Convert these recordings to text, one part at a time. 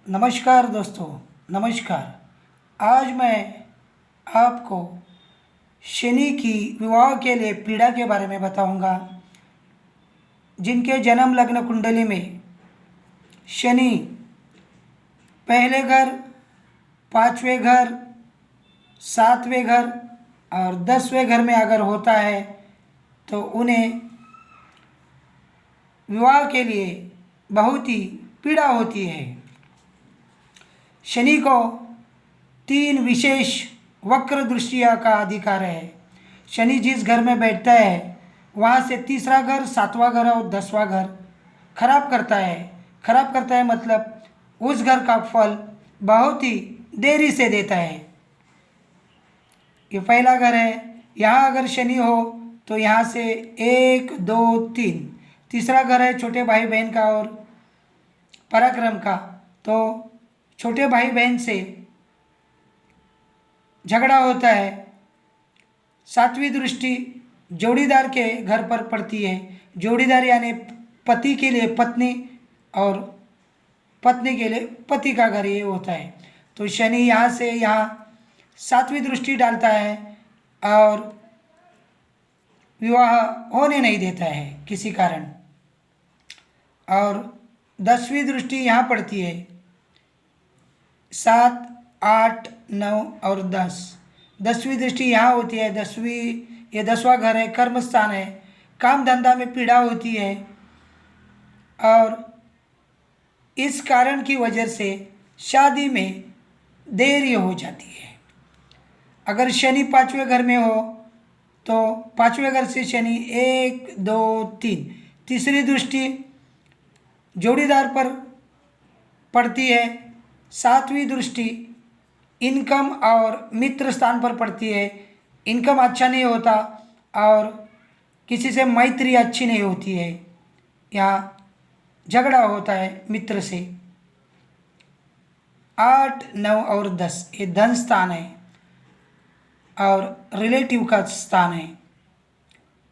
नमस्कार दोस्तों। नमस्कार। आज मैं आपको शनि की विवाह के लिए पीड़ा के बारे में बताऊंगा। जिनके जन्म लग्न कुंडली में शनि पहले घर, पाँचवें घर, सातवें घर और 10वें घर में अगर होता है तो उन्हें विवाह के लिए बहुत ही पीड़ा होती है। शनि को 3 विशेष वक्र दृष्टिया का अधिकार है। शनि जिस घर में बैठता है वहाँ से तीसरा घर, 7वां घर और 10वां घर खराब करता है। खराब करता है मतलब उस घर का फल बहुत ही देरी से देता है। ये पहला घर है। यहाँ अगर शनि हो तो यहाँ से 1, 2, 3। तीसरा घर है छोटे भाई बहन का और पराक्रम का। तो छोटे भाई बहन से झगड़ा होता है। 7वीं दृष्टि जोड़ीदार के घर पर पड़ती है। जोड़ीदार यानी पति के लिए पत्नी और पत्नी के लिए पति का घर ये होता है। तो शनि यहाँ से यहाँ 7वीं दृष्टि डालता है और विवाह होने नहीं देता है किसी कारण। और 10वीं दृष्टि यहाँ पड़ती है। 7, 8, 9 और 10। 10वीं दृष्टि यहाँ होती है। ये 10वां घर है, कर्म स्थान है। काम धंधा में पीड़ा होती है और इस कारण की वजह से शादी में देरी हो जाती है। अगर शनि 5वें घर में हो तो 5वें घर से शनि 1, 2, 3। तीसरी दृष्टि जोड़ीदार पर पड़ती है। 7वीं दृष्टि इनकम और मित्र स्थान पर पड़ती है। इनकम अच्छा नहीं होता और किसी से मैत्री अच्छी नहीं होती है। यहाँ झगड़ा होता है मित्र से। 8, 9 और 10 ये धन स्थान है और रिलेटिव का स्थान है।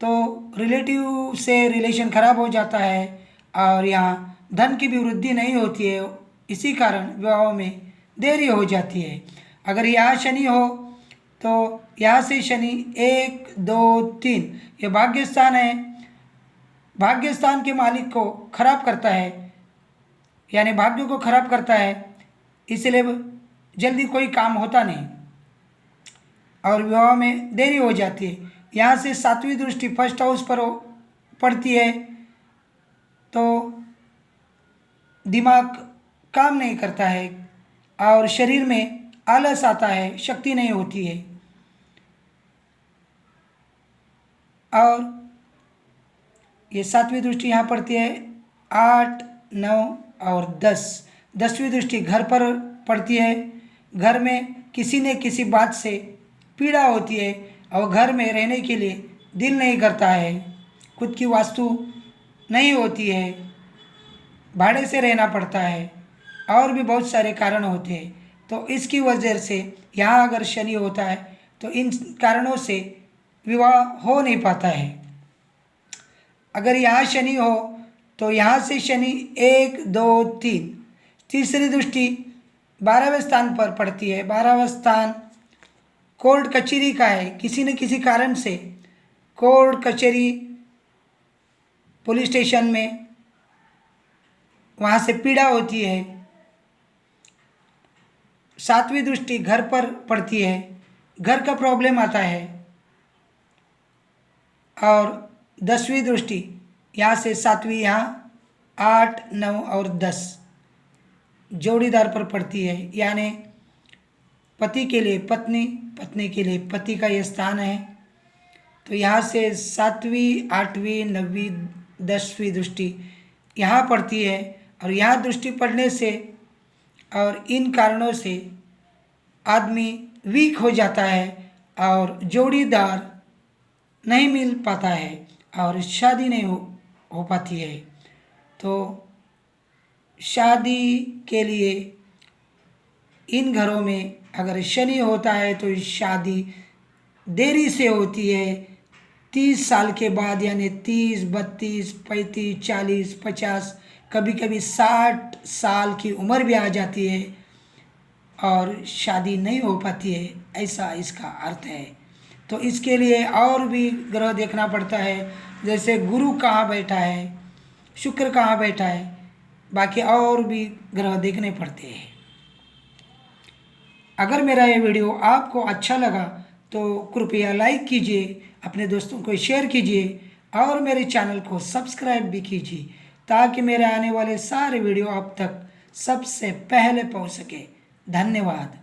तो रिलेटिव से रिलेशन खराब हो जाता है और यहाँ धन की भी वृद्धि नहीं होती है। इसी कारण विवाह में देरी हो जाती है। अगर यहाँ शनि हो तो यहाँ से शनि 1, 2, 3 ये भाग्य स्थान है। भाग्य स्थान के मालिक को खराब करता है यानी भाग्य को खराब करता है। इसलिए जल्दी कोई काम होता नहीं और विवाह में देरी हो जाती है। यहाँ से 7वीं दृष्टि फर्स्ट हाउस पर पड़ती है तो दिमाग काम नहीं करता है और शरीर में आलस आता है, शक्ति नहीं होती है। और ये 7वीं दृष्टि यहाँ पड़ती है। 8, 9 और 10। 10वीं दृष्टि घर पर पड़ती है। घर में किसी न किसी बात से पीड़ा होती है और घर में रहने के लिए दिल नहीं करता है। खुद की वास्तु नहीं होती है, भाड़े से रहना पड़ता है और भी बहुत सारे कारण होते हैं। तो इसकी वजह से यहाँ अगर शनि होता है तो इन कारणों से विवाह हो नहीं पाता है। अगर यहाँ शनि हो तो यहाँ से शनि 1, 2, 3। तीसरी दृष्टि 12वें स्थान पर पड़ती है। 12वां स्थान कोर्ट कचहरी का है। किसी न किसी कारण से कोर्ट कचहरी, पुलिस स्टेशन में वहाँ से पीड़ा होती है। 7वीं दृष्टि घर पर पड़ती है। घर का प्रॉब्लम आता है। और 10वीं दृष्टि यहाँ से 7वीं यहाँ 8, 9 और 10 जोड़ीदार पर पड़ती है यानी पति के लिए पत्नी, पत्नी के लिए पति का ये स्थान है। तो यहाँ से 7वीं, 8वीं, 9वीं, 10वीं दृष्टि यहाँ पड़ती है और यहाँ दृष्टि पड़ने से और इन कारणों से आदमी वीक हो जाता है और जोड़ीदार नहीं मिल पाता है और शादी नहीं हो पाती है। तो शादी के लिए इन घरों में अगर शनि होता है तो शादी देरी से होती है। 30 साल के बाद यानी 30, 32, 35, 40, 50 कभी कभी 60 साल की उम्र भी आ जाती है और शादी नहीं हो पाती है, ऐसा इसका अर्थ है। तो इसके लिए और भी ग्रह देखना पड़ता है, जैसे गुरु कहाँ बैठा है, शुक्र कहाँ बैठा है, बाकी और भी ग्रह देखने पड़ते हैं। अगर मेरा ये वीडियो आपको अच्छा लगा तो कृपया लाइक कीजिए, अपने दोस्तों को शेयर कीजिए और मेरे चैनल को सब्सक्राइब भी कीजिए, ताकि मेरे आने वाले सारे वीडियो आप तक सबसे पहले पहुंच सके। धन्यवाद।